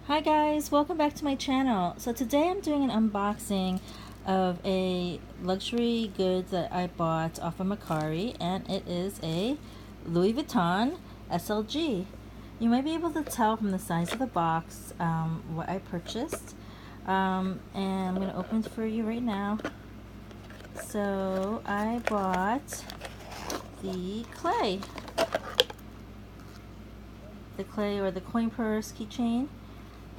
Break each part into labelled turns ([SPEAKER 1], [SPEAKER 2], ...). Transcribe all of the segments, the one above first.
[SPEAKER 1] Hi guys, welcome back to my channel. So today I'm doing an unboxing of a luxury goods that I bought off of Mercari, and it is a Louis Vuitton SLG. You might be able to tell from the size of the box what I purchased, and I'm going to open it for you right now. So I bought the clay or the coin purse keychain,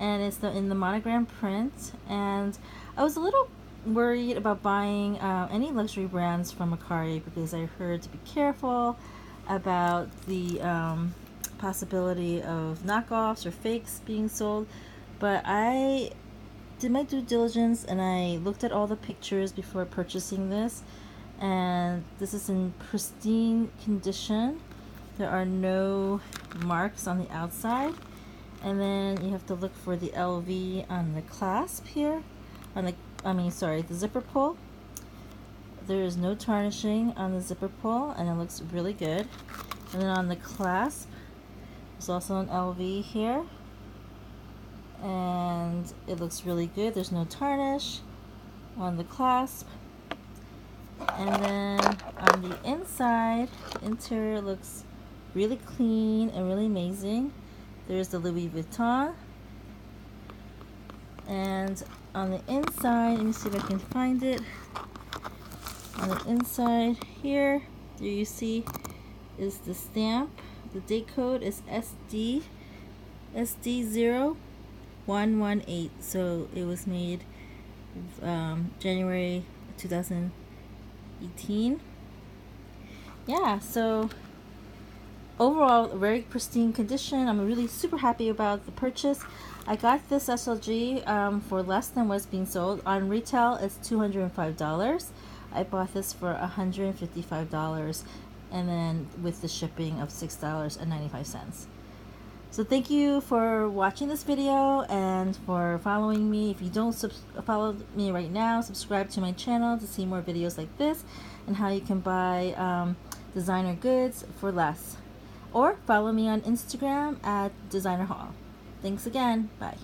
[SPEAKER 1] and it's in the monogram print. And I was a little worried about buying any luxury brands from Mercari because I heard to be careful about the possibility of knockoffs or fakes being sold. But I did my due diligence and I looked at all the pictures before purchasing this, and this is in pristine condition. There are no marks on the outside. And then you have to look for the LV on the clasp here, on the zipper pull. There is no tarnishing on the zipper pull, and it looks really good. And then on the clasp, there's also an LV here, and it looks really good. There's no tarnish on the clasp. And then on the inside, the interior looks really clean and really amazing. There's the Louis Vuitton, and on the inside, let me see if I can find it. On the inside here, there you see is the stamp. The date code is SD0118. So it was made January 2018. Yeah, so overall, very pristine condition. I'm really super happy about the purchase. I got this SLG for less than what's being sold. On retail, it's $205. I bought this for $155, and then with the shipping of $6.95. So thank you for watching this video and for following me. If you don't follow me right now, subscribe to my channel to see more videos like this and how you can buy designer goods for less. Or follow me on Instagram at Designer Haul. Thanks again. Bye.